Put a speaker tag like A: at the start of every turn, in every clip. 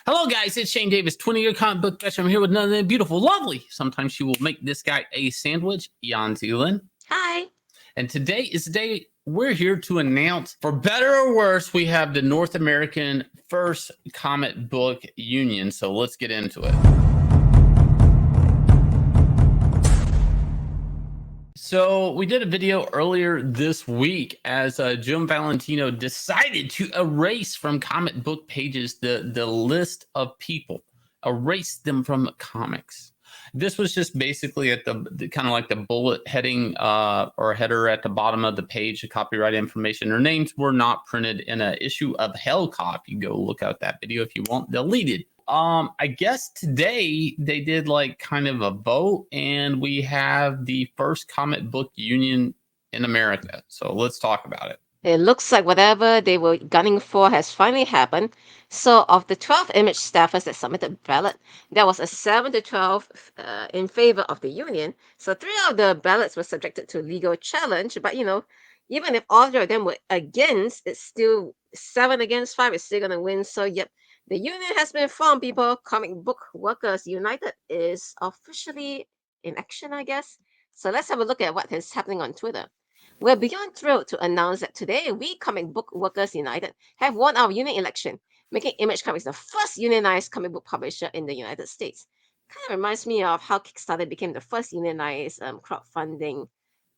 A: Hello, guys. It's Shane Davis, 20-year comic book veteran. I'm here with another beautiful, lovely. Sometimes she will make this guy a sandwich, Yanzi.
B: Hi.
A: And today is the day we're here to announce, for better or worse, we have the North American first comic book union. So let's get into it. So we did a video earlier this week as Jim Valentino decided to erase from comic book pages the list of people, erase them from comics. This was just basically at the kind of like the bullet heading or header at the bottom of the page, the copyright information. Their names were not printed in an issue of Hell Cop. You go look out that video if you want, deleted. I guess today they did like kind of a vote, and we have the first comic book union in America. So let's talk about it.
B: It looks like whatever they were gunning for has finally happened. So, of the 12 image staffers that submitted ballot, there was a 7 to 12 in favor of the union. So, 3 of the ballots were subjected to legal challenge. But, even if all 3 of them were against, it's still 7 against 5. It's still going to win. So, yep, the union has been formed, people. Comic Book Workers United is officially in action, I guess. So, let's have a look at what is happening on Twitter. We're beyond thrilled to announce that today we, Comic Book Workers United, have won our union election, making Image Comics the first unionized comic book publisher in the United States. Kind of reminds me of how Kickstarter became the first unionized crowdfunding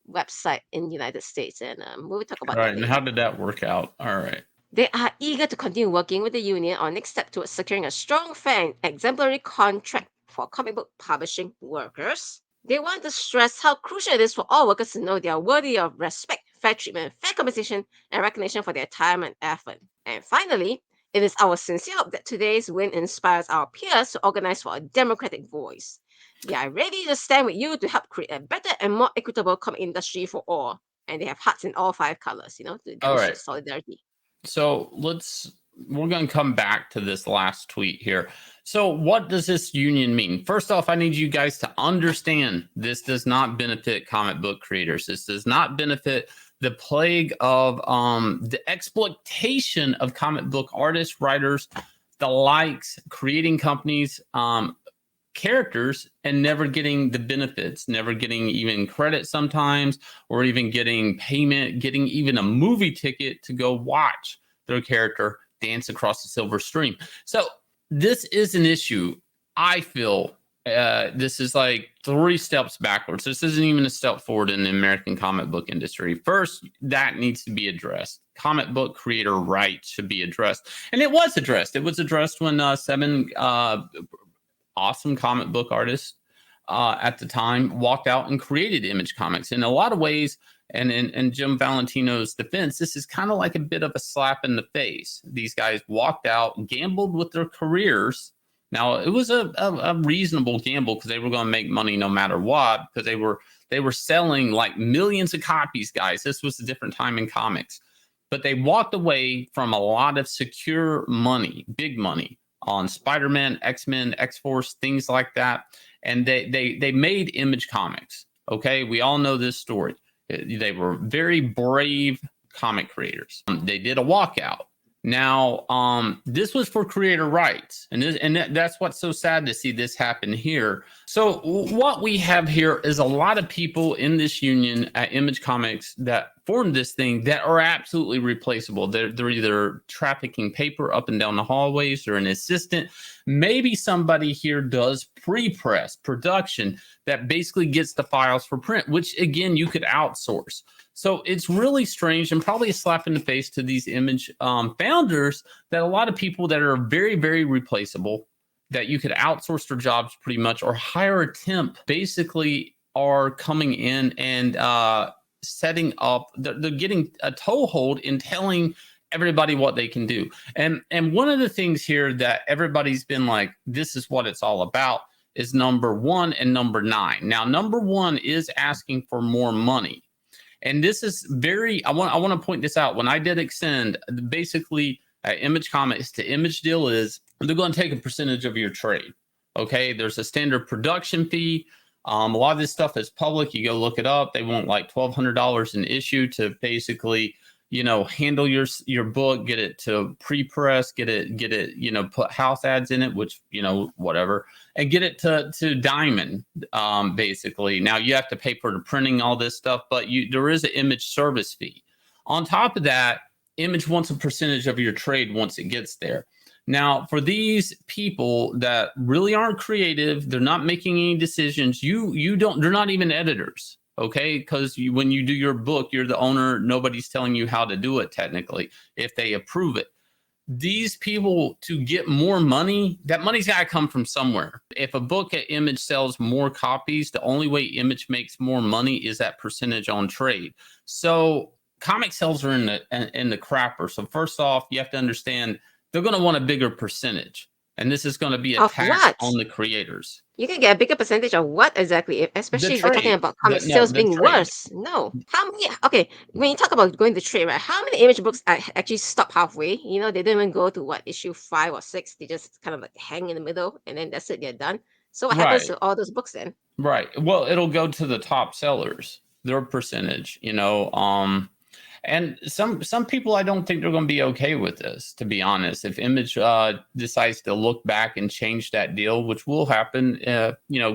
B: website in the United States, and we'll talk about
A: All right,
B: that
A: and
B: later.
A: how did that work out? All right.
B: They are eager to continue working with the union on next step towards securing a strong, fair, and exemplary contract for comic book publishing workers. They want to stress how crucial it is for all workers to know they are worthy of respect, fair treatment, fair compensation, and recognition for their time and effort. And finally, it is our sincere hope that today's win inspires our peers to organize for a democratic voice. They are ready to stand with you to help create a better and more equitable comic industry for all. And they have hearts in all 5 colors, to
A: All
B: demonstrate
A: right.
B: solidarity.
A: So we're going to come back to this last tweet here. So what does this union mean? First off, I need you guys to understand this does not benefit comic book creators. This does not benefit the plague of the exploitation of comic book artists, writers, the likes, creating companies, characters, and never getting the benefits, never getting even credit sometimes, or even getting payment, getting even a movie ticket to go watch their character dance across the silver stream. So this is an issue. I feel this is like 3 steps backwards. This isn't even a step forward in the American comic book industry. First, that needs to be addressed. Comic book creator rights should be addressed. And it was addressed. It was addressed when 7 awesome comic book artists at the time walked out and created Image Comics. In a lot of ways, and in Jim Valentino's defense, this is kind of like a bit of a slap in the face. These guys walked out, gambled with their careers. Now, it was a reasonable gamble because they were going to make money no matter what, because they were selling like millions of copies, guys. This was a different time in comics. But they walked away from a lot of secure money, big money, on Spider-Man, X-Men, X-Force, things like that. And they made Image Comics. Okay, we all know this story. They were very brave comic creators. They did a walkout. Now, this was for creator rights, and that's what's so sad to see this happen here. So what we have here is a lot of people in this union at Image Comics that formed this thing that are absolutely replaceable. They're either trafficking paper up and down the hallways, or an assistant. Maybe somebody here does pre-press production that basically gets the files for print, which again, you could outsource. So it's really strange and probably a slap in the face to these Image founders that a lot of people that are very, very replaceable, that you could outsource their jobs pretty much or hire a temp, basically are coming in and setting up, they're getting a toehold in telling everybody what they can do. And one of the things here that everybody's been like, this is what it's all about, is number 1 and number 9. Now, number 1 is asking for more money. And this is very, I want to point this out. When I did extend, basically, Image Comics to Image deal is they're going to take a percentage of your trade. Okay, there's a standard production fee. A lot of this stuff is public. You go look it up. They want like $1,200 an issue to basically, handle your book, get it to pre-press, get it, put house ads in it, which, whatever, and get it to diamond, basically. Now you have to pay for the printing, all this stuff, but there is an image service fee. On top of that, Image wants a percentage of your trade once it gets there. Now, for these people that really aren't creative, they're not making any decisions. They're not even editors. Okay, because when you do your book, you're the owner. Nobody's telling you how to do it technically if they approve it. These people, to get more money, that money's got to come from somewhere. If a book at Image sells more copies, the only way Image makes more money is that percentage on trade. So comic sales are in the crapper. So first off, you have to understand they're going to want a bigger percentage. And this is going to be a tax on the creators.
B: You can get a bigger percentage of what exactly? Especially if we're talking about comic sales being worse. No. How many? Okay, when you talk about going to trade, right? How many Image books actually stop halfway? They don't even go to issue 5 or 6. They just kind of like hang in the middle, and then that's it. They're done. So what happens to all those books then?
A: Right. Well, it'll go to the top sellers, their percentage. And some people, I don't think they're going to be okay with this, to be honest. If Image decides to look back and change that deal, which will happen,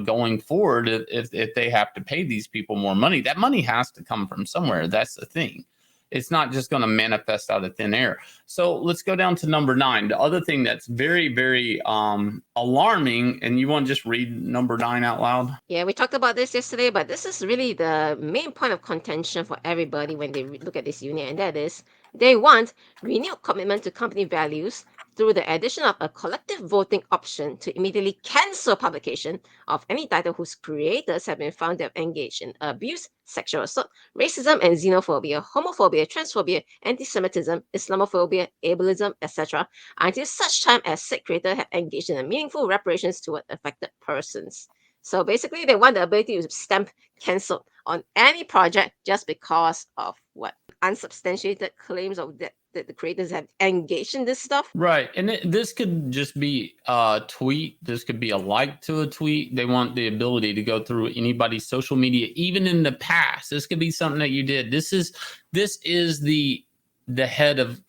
A: going forward, if they have to pay these people more money, that money has to come from somewhere. That's the thing. It's not just going to manifest out of thin air. So let's go down to number 9. The other thing that's very, very alarming, and you want to just read number 9 out loud?
B: Yeah, we talked about this yesterday, but this is really the main point of contention for everybody when they look at this union, and that is they want renewed commitment to company values through the addition of a collective voting option to immediately cancel publication of any title whose creators have been found to have engaged in abuse, sexual assault, racism and xenophobia, homophobia, transphobia, anti-Semitism, Islamophobia, ableism, etc., until such time as said creator have engaged in a meaningful reparations toward affected persons. So basically, they want the ability to stamp cancel on any project just because of what unsubstantiated claims of that the creators have engaged in this stuff.
A: Right. And this could just be a tweet. This could be a like to a tweet. They want the ability to go through anybody's social media, even in the past. This could be something that you did. This is the head of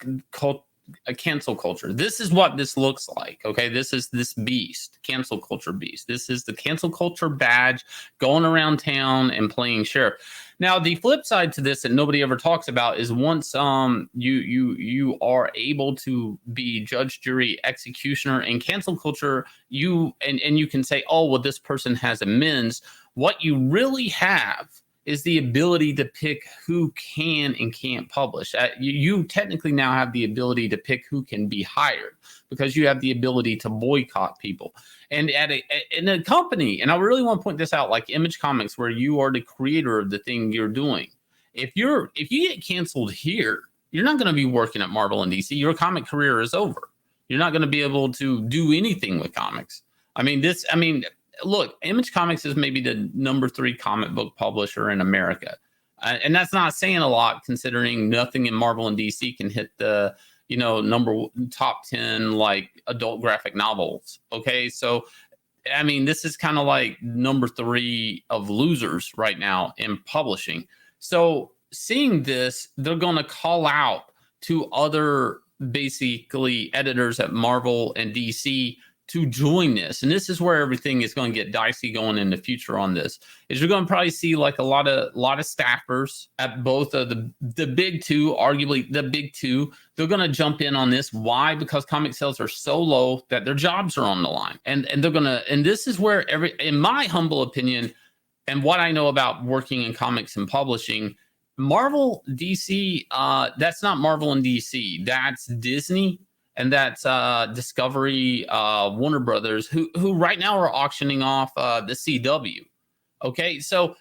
A: a cancel culture. This is what this looks like. Okay. This is this beast, cancel culture beast. This is the cancel culture badge going around town and playing sheriff. Now, the flip side to this that nobody ever talks about is once you are able to be judge, jury, executioner in cancel culture, you can say, oh, well, this person has amends. What you really have is the ability to pick who can and can't publish. You technically now have the ability to pick who can be hired because you have the ability to boycott people. And in a company, and I really want to point this out, like Image Comics, where you are the creator of the thing you're doing. If you get canceled here, you're not going to be working at Marvel and DC. Your comic career is over. You're not going to be able to do anything with comics. Look, Image Comics is maybe the number 3 comic book publisher in America. And that's not saying a lot considering nothing in Marvel and DC can hit the, top 10 like adult graphic novels. Okay. So, this is kind of like number 3 of losers right now in publishing. So seeing this, they're going to call out to other basically editors at Marvel and DC to join this. And this is where everything is going to get dicey going in the future on this. Is you're going to probably see like a lot of staffers at both of the big 2, arguably the big 2. They're going to jump in on this. Why? Because comic sales are so low that their jobs are on the line. And they're going to, and this is where in my humble opinion, and what I know about working in comics and publishing, Marvel, DC, that's not Marvel and DC. That's Disney. And that's Discovery, Warner Brothers, who right now are auctioning off the CW. Okay, so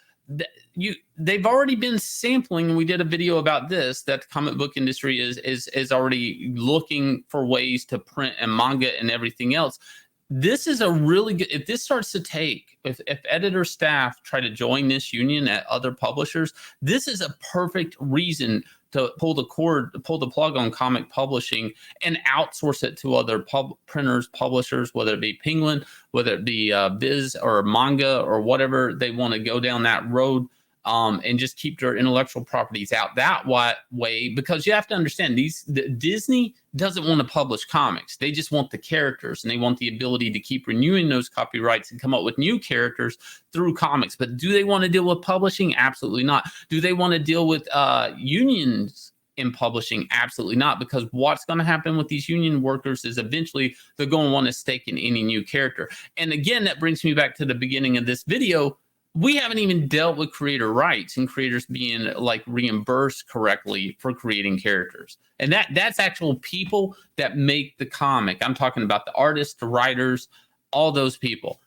A: they've already been sampling. We did a video about this, that the comic book industry is already looking for ways to print and manga and everything else. This is a really good, if this starts to take, if editor staff try to join this union at other publishers, this is a perfect reason to pull the plug on comic publishing and outsource it to other printers, publishers, whether it be Penguin, whether it be Viz or manga or whatever they want to go down that road. and just keep their intellectual properties out that way, because you have to understand Disney doesn't want to publish comics. They just want the characters, and they want the ability to keep renewing those copyrights and come up with new characters through comics. But do they want to deal with publishing? Absolutely not. Do they want to deal with unions in publishing? Absolutely not, because what's going to happen with these union workers is eventually they're going to want to stake in any new character. And again, that brings me back to the beginning of this video. We haven't even dealt with creator rights and creators being like reimbursed correctly for creating characters. And that's actual people that make the comic. I'm talking about the artists, the writers, all those people.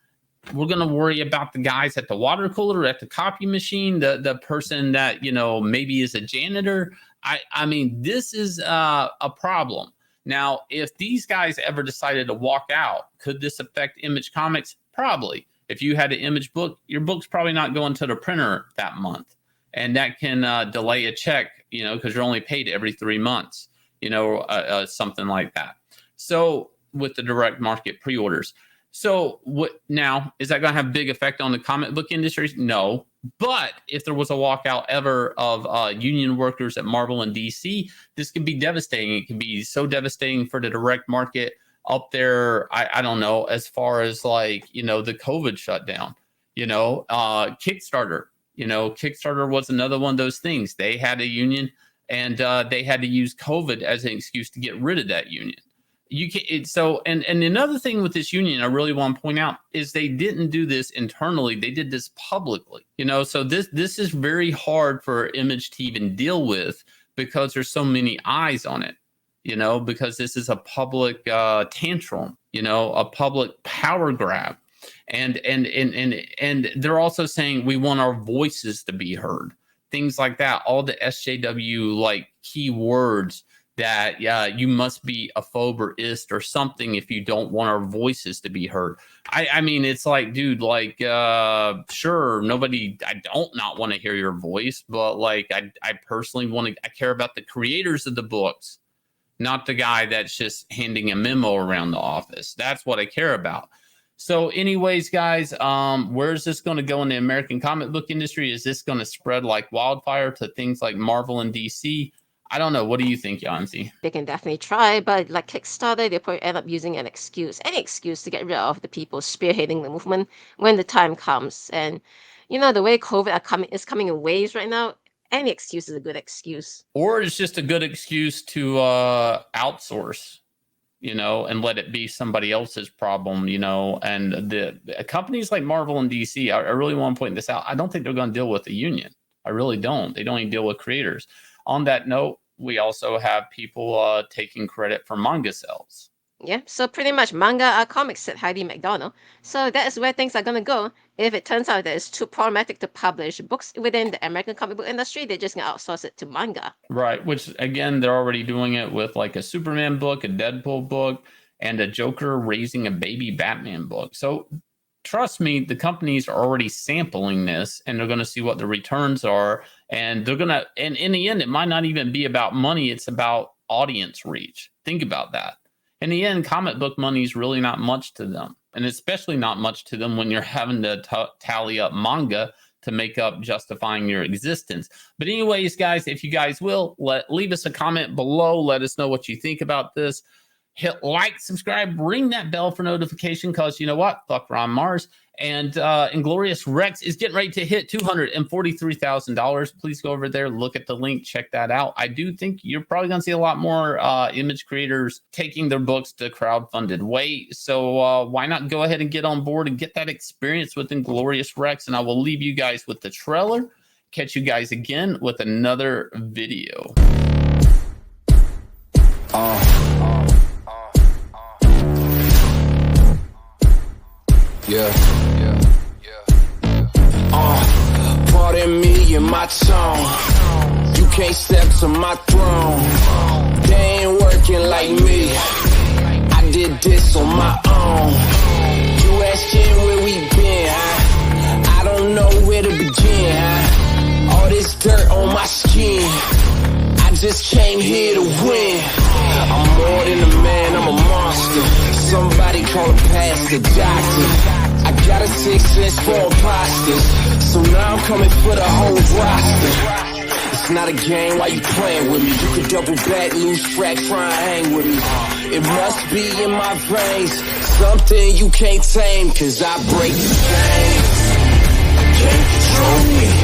A: We're going to worry about the guys at the water cooler, at the copy machine, the person that, maybe is a janitor. I mean, this is a problem. Now, if these guys ever decided to walk out, could this affect Image Comics? Probably. If you had an Image book, your book's probably not going to the printer that month. And that can delay a check, because you're only paid every 3 months, something like that. So with the direct market pre-orders. So what now, is that going to have a big effect on the comic book industry? No. But if there was a walkout ever of union workers at Marvel and DC, this could be devastating. It could be so devastating for the direct market up there. I don't know, as far as like, the COVID shutdown, Kickstarter, Kickstarter was another one of those things. They had a union, and they had to use COVID as an excuse to get rid of that union. And another thing with this union I really want to point out is they didn't do this internally. They did this publicly, so this is very hard for Image to even deal with, because there's so many eyes on it, because this is a public tantrum, a public power grab. And they're also saying we want our voices to be heard, things like that, all the SJW like keywords that, you must be a phobe or ist or something if you don't want our voices to be heard. I mean, it's like, dude, like, sure, I don't not want to hear your voice, but like, I personally I care about the creators of the books, not the guy that's just handing a memo around the office. That's what I care about. So anyways, guys, where is this going to go in the American comic book industry? Is this going to spread like wildfire to things like Marvel and DC? I don't know. What do you think, Yanzi?
B: They can definitely try, but like Kickstarter, they probably end up using any excuse to get rid of the people spearheading the movement when the time comes. And, the way COVID is coming in waves right now, any excuse is a good excuse.
A: Or it's just a good excuse to outsource, and let it be somebody else's problem, and the companies like Marvel and DC, I really want to point this out. I don't think they're going to deal with the union. I really don't. They don't even deal with creators. On that note, we also have people taking credit for manga sales.
B: Yeah, so pretty much manga are comics, said Heidi McDonald. So that is where things are going to go. If it turns out that it's too problematic to publish books within the American comic book industry, they're just going to outsource it to manga.
A: Right, which, again, they're already doing it with like a Superman book, a Deadpool book, and a Joker raising a baby Batman book. So trust me, the companies are already sampling this, and they're going to see what the returns are. And they're going to, and in the end, it might not even be about money. It's about audience reach. Think about that. In the end, comic book money is really not much to them, and especially not much to them when you're having to tally up manga to make up justifying your existence. But anyways, guys, if you guys will, leave us a comment below. Let us know what you think about this. Hit like, subscribe, ring that bell for notification, because you know what? Fuck Ron Mars. And Inglorious Rex is getting ready to hit $243,000. Please go over there, look at the link, check that out. I do think you're probably going to see a lot more image creators taking their books the crowdfunded way. So why not go ahead and get on board and get that experience with Inglorious Rex? And I will leave you guys with the trailer. Catch you guys again with another video.
C: Pardon me and my tone. You can't step to my throne. They ain't working like me. I did this on my own. You asking where we been, huh? I don't know where to begin, huh? All this dirt on my skin. I just came here to win. I'm more than a man, I'm a monster. Somebody call a pastor, doctor. I I got a 6 sense for imposters, so now I'm coming for the whole roster. It's not a game, why you playing with me? You can double back, lose track, try and hang with me. It must be in my veins, something you can't tame, cause I break the chains. Can't control me.